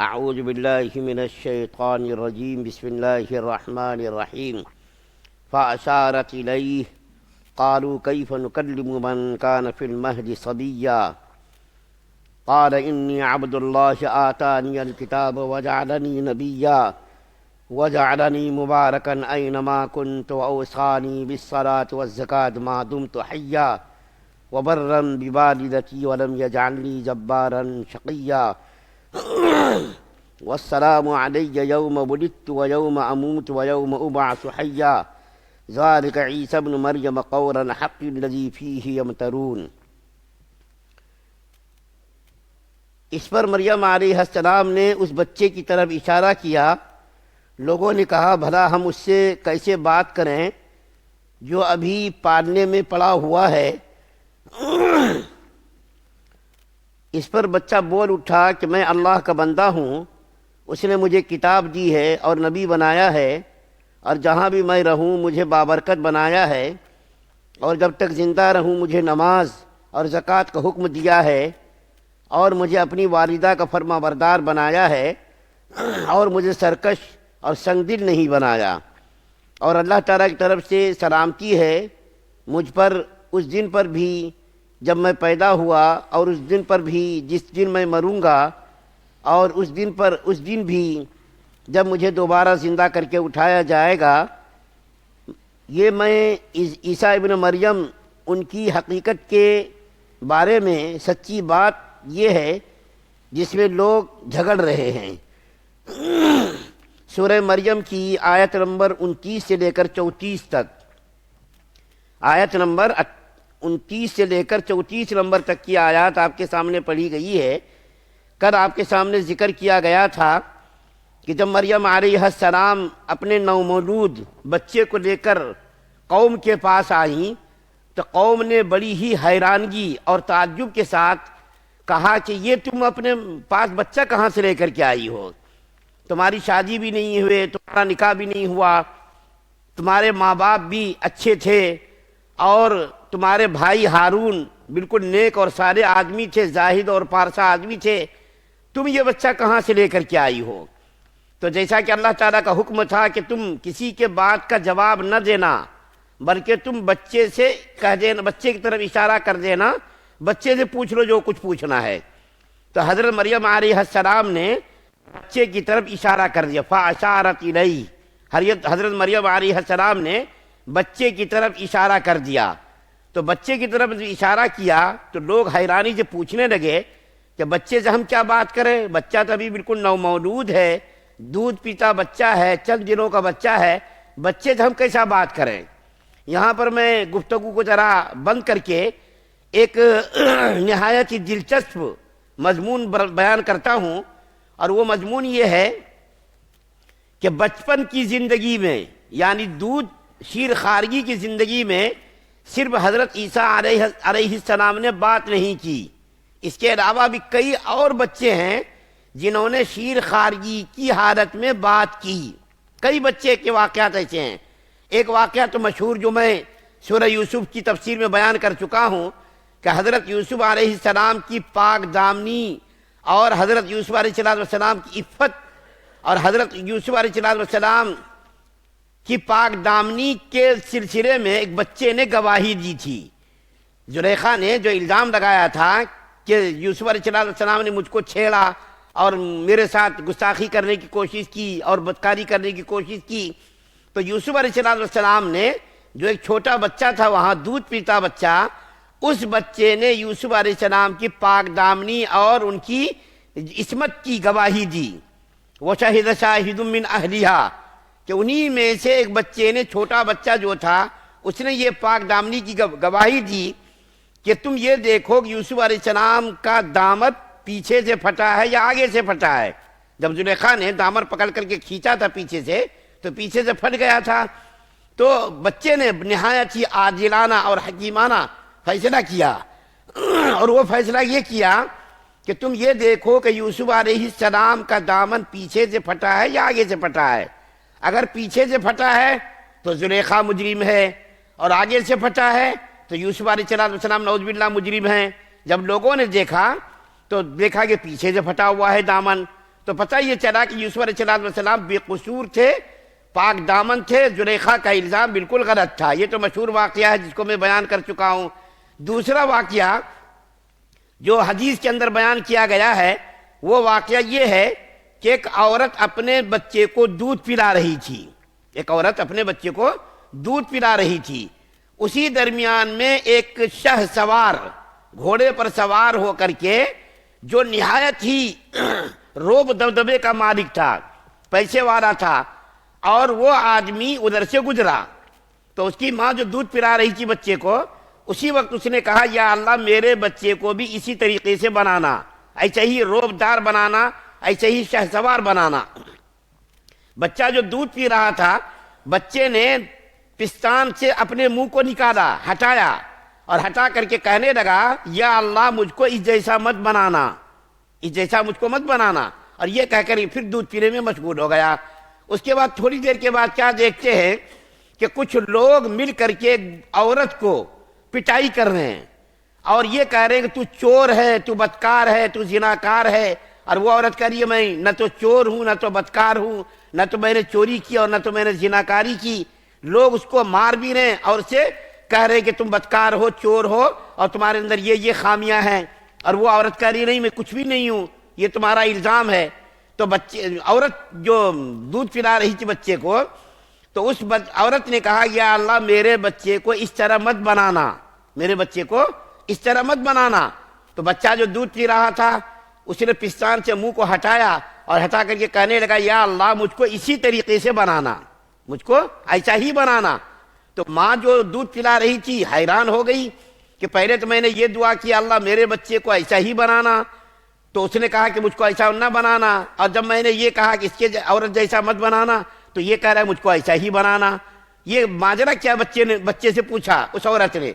اعوذ باللہ من الشیطان الرجیم بسم اللہ الرحمن الرحیم فأشارت الیہ قالوا کیف نکلم من کان فی المہد صبیا قال انی عبد اللہ آتانی الکتاب وجعلنی نبیا وجعلنی مبارکا اینما کنت واوصانی بالصلاة والزکاة ما دمت حیا وبرا بوالدتی ولم یجعلنی جبارا شقیا والسلام علی یوم ولدت ویوم اموت ویوم ابعث حیا ذلک عیسی ابن مریم قول الحق الذی فیہ یمترون۔ اس پر مریم علیہ السلام نے اس بچے کی طرف اشارہ کیا۔ لوگوں نے کہا بھلا ہم اس سے کیسے بات کریں جو ابھی پالنے میں پڑا ہوا ہے۔ اس پر بچہ بول اٹھا کہ میں اللہ کا بندہ ہوں، اس نے مجھے کتاب دی ہے اور نبی بنایا ہے، اور جہاں بھی میں رہوں مجھے بابرکت بنایا ہے، اور جب تک زندہ رہوں مجھے نماز اور زکوٰۃ کا حکم دیا ہے، اور مجھے اپنی والدہ کا فرما بردار بنایا ہے، اور مجھے سرکش اور سنگ دل نہیں بنایا، اور اللہ تعالیٰ کی طرف سے سلامتی ہے مجھ پر اس دن پر بھی جب میں پیدا ہوا، اور اس دن پر بھی جس دن میں مروں گا، اور اس دن بھی جب مجھے دوبارہ زندہ کر کے اٹھایا جائے گا۔ یہ میں عیسیٰ ابن مریم ان کی حقیقت کے بارے میں سچی بات یہ ہے جس میں لوگ جھگڑ رہے ہیں۔ سورہ مریم کی آیت نمبر 29 سے لے کر 34 تک، آیت نمبر 29 سے لے کر 34 نمبر تک کی آیات آپ کے سامنے پڑھی گئی ہے۔ کل آپ کے سامنے ذکر کیا گیا تھا کہ جب مریم علیہ السلام اپنے نومولود بچے کو لے کر قوم کے پاس آئیں تو قوم نے بڑی ہی حیرانگی اور تعجب کے ساتھ کہا کہ یہ تم اپنے پاس بچہ کہاں سے لے کر کے آئی ہو؟ تمہاری شادی بھی نہیں ہوئے، تمہارا نکاح بھی نہیں ہوا، تمہارے ماں باپ بھی اچھے تھے، اور تمہارے بھائی ہارون بالکل نیک اور سارے آدمی تھے، زاہد اور پارسا آدمی تھے، تم یہ بچہ کہاں سے لے کر کے آئی ہو؟ تو جیسا کہ اللہ تعالیٰ کا حکم تھا کہ تم کسی کے بات کا جواب نہ دینا، بلکہ تم بچے سے کہہ دینا، بچے کی طرف اشارہ کر دینا، بچے سے پوچھ لو جو کچھ پوچھنا ہے۔ تو حضرت مریم علیہ السلام نے بچے کی طرف اشارہ کر دیا، فَأَشَارَتْ إِلَيْهِ، حضرت مریم علیہ السلام نے بچے کی طرف اشارہ کر دیا۔ تو بچے کی طرف اشارہ کیا تو لوگ حیرانی سے پوچھنے لگے کہ بچے سے ہم کیا بات کریں؟ بچہ تو ابھی بالکل نومولود ہے، دودھ پیتا بچہ ہے، چند دنوں کا بچہ ہے، بچے سے ہم کیسا بات کریں؟ یہاں پر میں گفتگو کو ذرا بند کر کے ایک نہایت ہی دلچسپ مضمون بیان کرتا ہوں، اور وہ مضمون یہ ہے کہ بچپن کی زندگی میں، یعنی دودھ شیر خارگی کی زندگی میں صرف حضرت عیسیٰ علیہ السلام نے بات نہیں کی، اس کے علاوہ بھی کئی اور بچے ہیں جنہوں نے شیر خارگی کی حالت میں بات کی۔ کئی بچے کے واقعات ایسے ہیں۔ ایک واقعہ تو مشہور جو میں سورہ یوسف کی تفسیر میں بیان کر چکا ہوں کہ حضرت یوسف علیہ السلام کی پاک دامنی اور حضرت یوسف علیہ السلام کی عفت اور حضرت یوسف علیہ السلام کی پاک دامنی کے سلسلے میں ایک بچے نے گواہی دی تھی۔ زلیخا نے جو الزام لگایا تھا کہ یوسف علیہ السلام نے مجھ کو چھیڑا اور میرے ساتھ گستاخی کرنے کی کوشش کی اور بدکاری کرنے کی کوشش کی، تو یوسف علیہ السلام نے جو ایک چھوٹا بچہ تھا وہاں دودھ پیتا بچہ، اس بچے نے یوسف علیہ السلام کی پاک دامنی اور ان کی عصمت کی گواہی دی۔ وَشَهِدَ شَاهِدٌ مِّنْ أَهْلِهَا، کہ انہی میں سے ایک بچے نے، چھوٹا بچہ جو تھا، اس نے یہ پاک دامنی کی گواہی دی کہ تم یہ دیکھو کہ یوسف علیہ السلام کا دامن پیچھے سے پھٹا ہے یا آگے سے پھٹا ہے۔ جب زلیخا نے دامن پکڑ کر کے کھینچا تھا پیچھے سے تو پیچھے سے پھٹ گیا تھا۔ تو بچے نے نہایت ہی عادلانہ اور حکیمانہ فیصلہ کیا، اور وہ فیصلہ یہ کیا کہ تم یہ دیکھو کہ یوسف علیہ السلام کا دامن پیچھے سے پھٹا ہے یا آگے سے پھٹا ہے۔ اگر پیچھے سے پھٹا ہے تو زلیخا مجرم ہے، اور آگے سے پھٹا ہے تو یوسف علیہ السلام نعوذ باللہ مجرم ہیں۔ جب لوگوں نے دیکھا تو دیکھا کہ پیچھے سے پھٹا ہوا ہے دامن، تو پتہ یہ چلا کہ یوسف علیہ السلام بے قصور تھے، پاک دامن تھے، زلیخا کا الزام بالکل غلط تھا۔ یہ تو مشہور واقعہ ہے جس کو میں بیان کر چکا ہوں۔ دوسرا واقعہ جو حدیث کے اندر بیان کیا گیا ہے وہ واقعہ یہ ہے کہ ایک عورت اپنے بچے کو دودھ پلا رہی تھی، ایک عورت اپنے بچے کو دودھ پلا رہی تھی۔ اسی درمیان میں ایک شہ سوار، گھوڑے پر سوار ہو کر کے، جو نہایت ہی روب دبدبے کا مالک تھا، پیسے والا تھا، اور وہ آدمی ادھر سے گزرا تو اس کی ماں جو دودھ پلا رہی تھی بچے کو، اسی وقت اس نے کہا یا اللہ میرے بچے کو بھی اسی طریقے سے بنانا، ایسے ہی روب دار بنانا، ایسے ہی شہ سوار بنانا۔ بچہ جو دودھ پی رہا تھا، بچے نے پستان سے اپنے منہ کو نکالا، ہٹایا، اور ہٹا کر کے کہنے لگا یا اللہ مجھ کو اس جیسا مت بنانا، اس جیسا مجھ کو مت بنانا، اور یہ کہہ کر پھر دودھ پینے میں مشغول ہو گیا۔ اس کے بعد تھوڑی دیر کے بعد کیا دیکھتے ہیں کہ کچھ لوگ مل کر کے عورت کو پٹائی کر رہے ہیں اور یہ کہہ رہے ہیں کہ تو چور ہے، تو بدکار ہے، تو زناکار ہے۔ اور وہ عورت کہہ رہی ہے میں نہ تو چور ہوں، نہ تو بدکار ہوں، نہ تو میں نے چوری کی اور نہ تو میں نے زناکاری کی۔ لوگ اس کو مار بھی رہے ہیں اور اسے کہہ رہے ہیں کہ تم بدکار ہو، چور ہو، اور تمہارے اندر یہ خامیاں ہیں۔ اور وہ عورت کہہ رہی نہیں میں کچھ بھی نہیں ہوں، یہ تمہارا الزام ہے۔ تو عورت جو دودھ پلا رہی تھی بچے کو، تو اس عورت نے کہا یا اللہ میرے بچے کو اس طرح مت بنانا، میرے بچے کو اس طرح مت بنانا۔ تو بچہ جو دودھ پی رہا تھا اس نے پستان سے منہ کو ہٹایا اور ہٹا کر کے کہنے لگا یا اللہ مجھ کو اسی طریقے سے بنانا، مجھ کو ایسا ہی بنانا۔ تو ماں جو دودھ پلا رہی تھی حیران ہو گئی کہ پہلے تو میں نے یہ دعا کی اللہ میرے بچے کو ایسا ہی بنانا، تو اس نے کہا کہ مجھ کو ایسا نہ بنانا، اور جب میں نے یہ کہا کہ اس کے عورت جیسا مت بنانا تو یہ کہہ رہا ہے مجھ کو ایسا ہی بنانا۔ یہ ماجرا کیا بچے سے پوچھا اس عورت نے،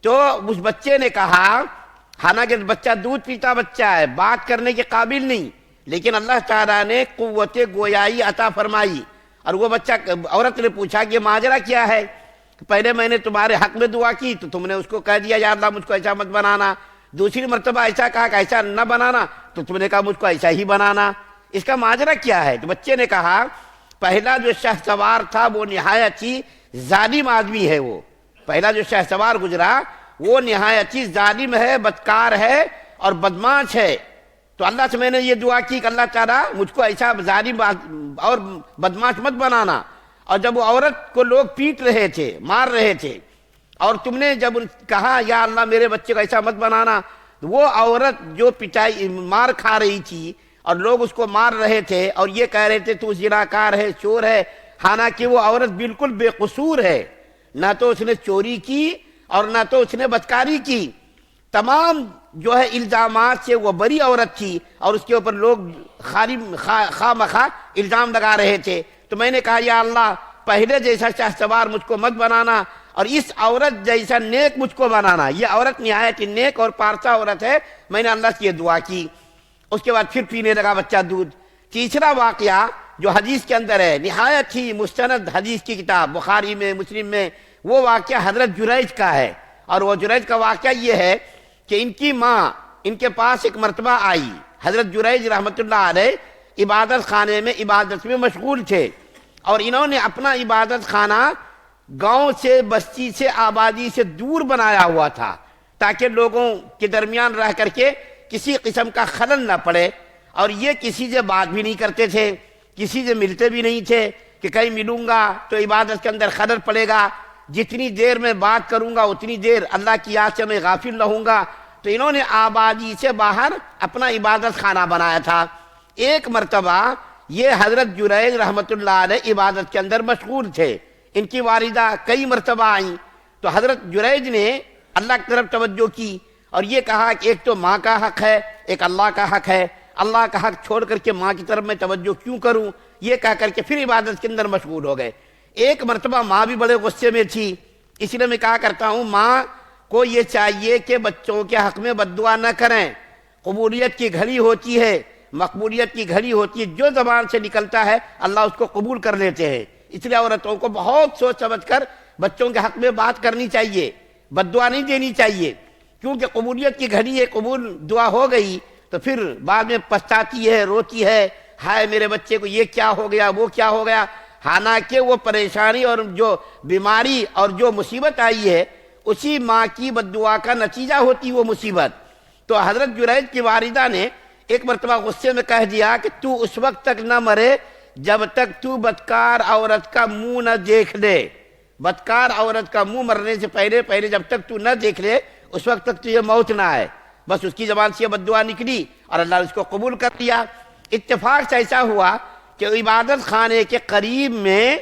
تو اس بچے نے کہا، حالانکہ بچہ دودھ پیتا بچہ ہے، بات کرنے کے قابل نہیں، لیکن اللہ تعالیٰ نے قوت گویائی عطا فرمائی، اور وہ بچہ عورت نے پوچھا کہ ماجرا کیا ہے؟ پہلے میں نے تمہارے حق میں دعا کی تو تم نے اس کو کہہ دیا یا اللہ مجھ کو ایسا مت بنانا، دوسری مرتبہ ایسا کہا کہ ایسا نہ بنانا تو تم نے کہا مجھ کو ایسا ہی بنانا، اس کا ماجرا کیا ہے؟ تو بچے نے کہا پہلا جو شہ سوار تھا وہ نہایت ہی ظالم آدمی ہے، وہ پہلا جو شہ سوار گزرا وہ نہایت ہی ظالم ہے، بدکار ہے اور بدماش ہے۔ تو اللہ سے میں نے یہ دعا کی کہ اللہ تعالیٰ مجھ کو ایسا ظالم اور بدماش مت بنانا۔ اور جب وہ عورت کو لوگ پیٹ رہے تھے، مار رہے تھے، اور تم نے جب کہا یا اللہ میرے بچے کو ایسا مت بنانا، وہ عورت جو پٹائی مار کھا رہی تھی اور لوگ اس کو مار رہے تھے اور یہ کہہ رہے تھے تو زناکار ہے، چور ہے، حالانکہ وہ عورت بالکل بے قصور ہے، نہ تو اس نے چوری کی اور نہ تو اس نے بدکاری کی، تمام جو ہے الزامات سے وہ بری عورت تھی اور اس کے اوپر لوگ خواہ مخواہ الزام لگا رہے تھے۔ تو میں نے کہا یا اللہ پہلے جیسا شہ سوار مجھ کو مت بنانا اور اس عورت جیسا نیک مجھ کو بنانا۔ یہ عورت نہایت نیک اور پارسا عورت ہے، میں نے اللہ سے یہ دعا کی۔ اس کے بعد پھر پینے لگا بچہ دودھ۔ تیسرا واقعہ جو حدیث کے اندر ہے، نہایت ہی مستند حدیث کی کتاب بخاری میں، مسلم میں، وہ واقعہ حضرت جریج کا ہے، اور وہ جریج کا واقعہ یہ ہے کہ ان کی ماں ان کے پاس ایک مرتبہ آئی۔ حضرت جریج رحمۃ اللہ علیہ عبادت خانے میں عبادت میں مشغول تھے، اور انہوں نے اپنا عبادت خانہ گاؤں سے، بستی سے، آبادی سے دور بنایا ہوا تھا تاکہ لوگوں کے درمیان رہ کر کے کسی قسم کا خلل نہ پڑے، اور یہ کسی سے بات بھی نہیں کرتے تھے، کسی سے ملتے بھی نہیں تھے کہ کہیں ملوں گا تو عبادت کے اندر خلل پڑے گا، جتنی دیر میں بات کروں گا اتنی دیر اللہ کی یاد سے میں غافل رہوں گا۔ تو انہوں نے آبادی سے باہر اپنا عبادت خانہ بنایا تھا۔ ایک مرتبہ یہ حضرت جریج رحمۃ اللہ علیہ عبادت کے اندر مشغول تھے، ان کی والدہ کئی مرتبہ آئیں، تو حضرت جریج نے اللہ کی طرف توجہ کی اور یہ کہا کہ ایک تو ماں کا حق ہے، ایک اللہ کا حق ہے، اللہ کا حق چھوڑ کر کے ماں کی طرف میں توجہ کیوں کروں؟ یہ کہہ کر کے پھر عبادت کے اندر مشغول ہو گئے۔ ایک مرتبہ ماں بھی بڑے غصے میں تھی، اس لیے میں کہا کرتا ہوں ماں کو یہ چاہیے کہ بچوں کے حق میں بد دعا نہ کریں۔ قبولیت کی گھڑی ہوتی ہے، مقبولیت کی گھڑی ہوتی ہے، جو زبان سے نکلتا ہے اللہ اس کو قبول کر لیتے ہیں، اس لیے عورتوں کو بہت سوچ سمجھ کر بچوں کے حق میں بات کرنی چاہیے، بد دعا نہیں دینی چاہیے، کیونکہ قبولیت کی گھڑی ہے، قبول دعا ہو گئی تو پھر بعد میں پچھتاتی ہے، روتی ہے، ہائے میرے بچے کو یہ کیا ہو گیا، وہ کیا ہو گیا، حالانکہ وہ پریشانی اور جو بیماری اور جو مصیبت آئی ہے اسی ماں کی بد دعا کا نتیجہ ہوتی وہ مصیبت۔ تو حضرت جریج کی والدہ نے ایک مرتبہ غصے میں کہہ دیا کہ تو اس وقت تک نہ مرے جب تک تو بدکار عورت کا منہ نہ دیکھ لے، بدکار عورت کا منہ مرنے سے پہلے جب تک تو نہ دیکھ لے اس وقت تک تجھے موت نہ آئے۔ بس اس کی زبان سے یہ بد دعا نکلی اور اللہ نے اس کو قبول کر لیا۔ اتفاق سے ایسا ہوا کہ عبادت خانے کے قریب میں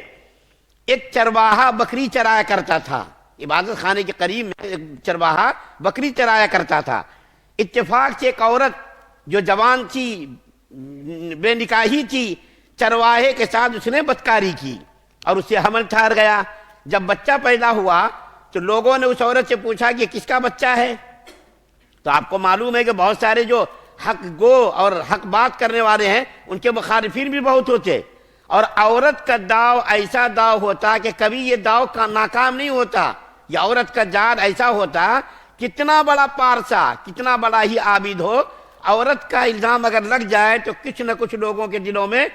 ایک چرواہا بکری چرایا کرتا تھا، عبادت خانے کے قریب میں ایک چرواہا بکری چرایا کرتا تھا۔ اتفاق سے ایک عورت جو جوان تھی، بے نکاحی تھی، چرواہے کے ساتھ اس نے بدکاری کی اور اس سے حمل ٹھہر گیا۔ جب بچہ پیدا ہوا تو لوگوں نے اس عورت سے پوچھا کہ کس کا بچہ ہے؟ تو آپ کو معلوم ہے کہ بہت سارے جو حق گو اور حق بات کرنے والے ہیں ان کے مخالفین بھی بہت ہوتے، اور عورت کا داؤ ایسا داؤ ہوتا کہ کبھی یہ داؤ ناکام نہیں ہوتا۔ یہ عورت کا جال ایسا ہوتا، کتنا بڑا پارسا، کتنا بڑا ہی عابد ہو، عورت کا الزام اگر لگ جائے تو کچھ نہ کچھ لوگوں کے دلوں میں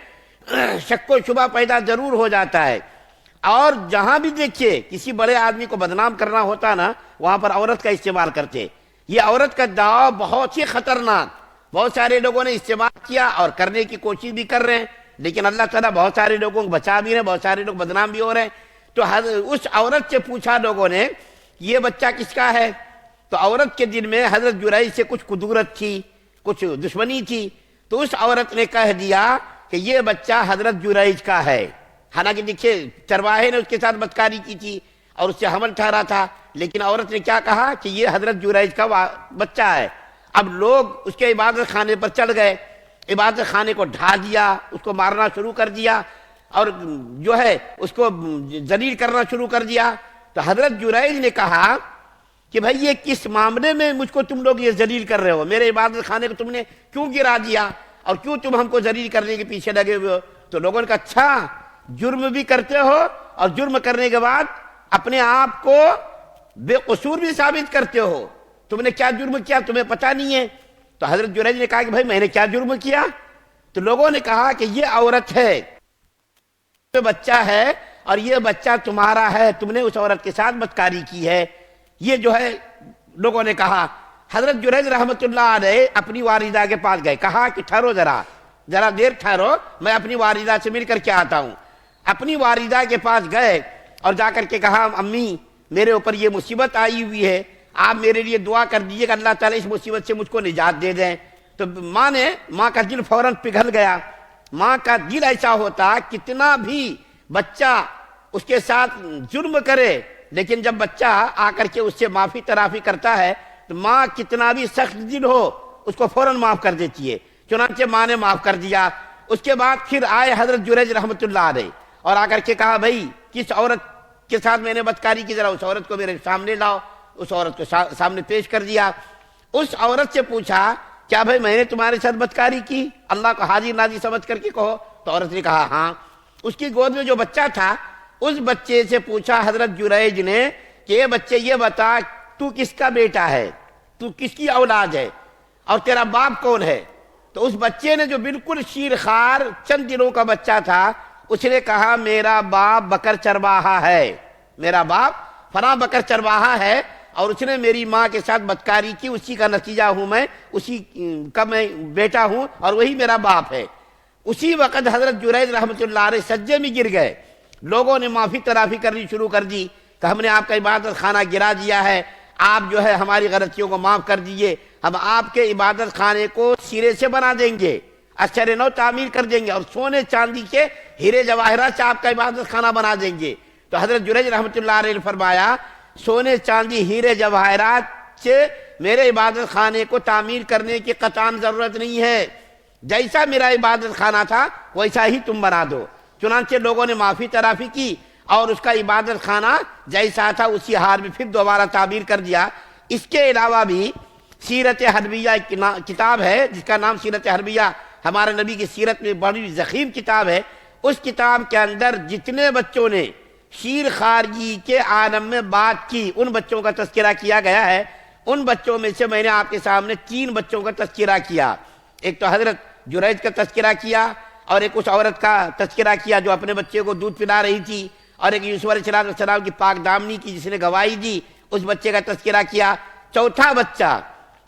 شک و شبہ پیدا ضرور ہو جاتا ہے۔ اور جہاں بھی دیکھیے کسی بڑے آدمی کو بدنام کرنا ہوتا نا، وہاں پر عورت کا استعمال کرتے۔ یہ عورت کا داؤ بہت ہی خطرناک، بہت سارے لوگوں نے استعمال کیا اور کرنے کی کوشش بھی کر رہے ہیں، لیکن اللہ تعالیٰ بہت سارے لوگوں کو بچا بھی رہے ہیں، بہت سارے لوگ بدنام بھی ہو رہے ہیں۔ تو اس عورت سے پوچھا لوگوں نے یہ بچہ کس کا ہے؟ تو عورت کے دل میں حضرت جریج سے کچھ قدورت تھی، کچھ دشمنی تھی، تو اس عورت نے کہہ دیا کہ یہ بچہ حضرت جریج کا ہے۔ حالانکہ دیکھیے چرواہے نے اس کے ساتھ بدکاری کی تھی اور اس سے حمل ٹھہرا تھا، لیکن عورت نے کیا کہا کہ یہ حضرت جریج کا بچہ ہے۔ اب لوگ اس کے عبادت خانے پر چڑھ گئے، عبادت خانے کو ڈھا دیا، اس کو مارنا شروع کر دیا اور جو ہے اس کو ذلیل کرنا شروع کر دیا۔ تو حضرت جریج نے کہا کہ بھائی یہ کس معاملے میں مجھ کو تم لوگ یہ ذلیل کر رہے ہو؟ میرے عبادت خانے کو تم نے کیوں گرا دیا اور کیوں تم ہم کو ذلیل کرنے کے پیچھے لگے ہوئے ہو؟ تو لوگوں نے کہا اچھا جرم بھی کرتے ہو اور جرم کرنے کے بعد اپنے آپ کو بے قصور بھی ثابت کرتے ہو، تم نے کیا جرم کیا تمہیں پتہ نہیں ہے؟ تو حضرت جریج نے کہا کہ بھائی میں نے کیا جرم کیا؟ تو لوگوں نے کہا کہ یہ عورت ہے، یہ بچہ ہے اور یہ بچہ تمہارا ہے، تم نے اس عورت کے ساتھ بدکاری کی ہے۔ یہ جو ہے لوگوں نے کہا۔ حضرت جریج رحمت اللہ علیہ اپنی والدہ کے پاس گئے، کہا کہ ٹھہرو ذرا دیر ٹھہرو، میں اپنی والدہ سے مل کر کے آتا ہوں۔ اپنی والدہ کے پاس گئے اور جا کر کے کہا امی میرے اوپر یہ مصیبت آئی ہوئی ہے، آپ میرے لیے دعا کر دیجیے کہ اللہ تعالیٰ اس مصیبت سے مجھ کو نجات دے دیں۔ تو ماں کا دل فوراً پگھل گیا۔ ماں کا دل ایسا ہوتا کتنا بھی بچہ اس کے ساتھ جرم کرے، لیکن جب بچہ آ کر کے اس سے معافی ترافی کرتا ہے تو ماں کتنا بھی سخت دل ہو اس کو فوراً معاف کر دیتی ہے۔ چنانچہ ماں نے معاف کر دیا۔ اس کے بعد پھر آئے حضرت جریج رحمت اللہ علیہ اور آ کر کے کہا بھائی کس عورت کے ساتھ میں نے بدکاری کی، ذرا اس عورت کو میرے سامنے لاؤ۔ اس عورت کو سامنے پیش کر دیا۔ اس عورت سے پوچھا کیا بھائی میں نے تمہارے ساتھ بدکاری کی؟ اللہ کو حاضر ناظر سمجھ کر کے کہو۔ تو عورت نے کہا ہاں۔ اس کی گود میں جو بچہ تھا اس بچے سے پوچھا حضرت جریج نے کہ یہ بچے یہ بتا تو کس کا بیٹا ہے، تو کس کی اولاد ہے اور تیرا باپ کون ہے؟ تو اس بچے نے جو بالکل شیرخوار چند دنوں کا بچہ تھا اس نے کہا میرا باپ بکر چرواہا ہے، میرا باپ فلاں بکر چرواہا ہے اور اس نے میری ماں کے ساتھ بدکاری کی، اسی کا نتیجہ ہوں میں، اسی کا میں بیٹا ہوں اور وہی میرا باپ ہے۔ اسی وقت حضرت جریج رحمت اللہ علیہ سجدے میں گر گئے۔ لوگوں نے معافی ترافی کرنی شروع کر دی کہ ہم نے آپ کا عبادت خانہ گرا دیا ہے، آپ جو ہے ہماری غلطیوں کو معاف کر دیجئے، ہم آپ کے عبادت خانے کو سرے سے بنا دیں گے، اثر نو تعمیر کر دیں گے اور سونے چاندی کے ہیرے جواہرات سے آپ کا عبادت خانہ بنا دیں گے۔ تو حضرت جریج رحمت اللہ علیہ نے فرمایا سونے چاندی ہیرے جواہرات سے میرے عبادت خانے کو تعمیر کرنے کی قطعاً ضرورت نہیں ہے، جیسا میرا عبادت خانہ تھا ویسا ہی تم بنا دو۔ چنانچہ لوگوں نے معافی ترافی کی اور اس کا عبادت خانہ جیسا تھا اسی حال میں پھر دوبارہ تعمیر کر دیا۔ اس کے علاوہ بھی سیرت حربیہ ایک کتاب ہے جس کا نام سیرت حربیہ، ہمارے نبی کی سیرت میں بڑی ضخیم کتاب ہے۔ اس کتاب کے اندر جتنے بچوں نے شیر خارگی کے عالم میں بات کی ان بچوں کا تذکرہ کیا گیا ہے۔ ان بچوں میں سے میں نے آپ کے سامنے 3 بچوں کا تذکرہ کیا۔ ایک تو حضرت جریج کا تذکرہ کیا، اور ایک اس عورت کا تذکرہ کیا جو اپنے بچے کو دودھ پلا رہی تھی، اور ایک یوسف علیہ السلام کی پاک دامنی کی جس نے گواہی دی، اس بچے کا تذکرہ کیا۔ چوتھا بچہ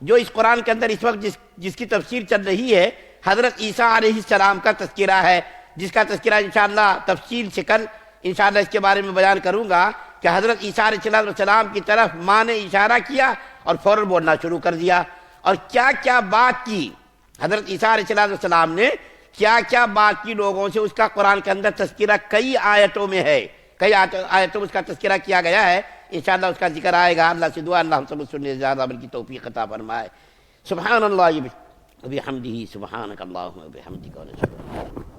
جو اس قرآن کے اندر اس وقت جس کی تفسیر چل رہی ہے، حضرت عیسیٰ علیہ السلام کا تذکرہ ہے، جس کا تذکرہ انشاءاللہ تفصیل سے کل انشاءاللہ اس کے بارے میں بیان کروں گا کہ حضرت عیسیٰ علیہ السلام کی طرف ماں نے اشارہ کیا اور فوراً بولنا شروع کر دیا، اور کیا کیا بات کی حضرت عیسیٰ علیہ السلام نے، کیا کیا بات کی لوگوں سے، اس کا قرآن کے اندر تذکرہ کئی آیتوں میں ہے، کئی آیتوں میں اس کا تذکرہ کیا گیا ہے۔ انشاءاللہ اس کا ذکر آئے گا۔ اللہ سے دعا اللہ ہم سب کو سننے زیادہ عمل کی توفیق عطا فرمائے۔ سبحان اللہ و بحمدہ، سبحانک اللہم و بحمدک، و نشہد ان لا الہ الا انت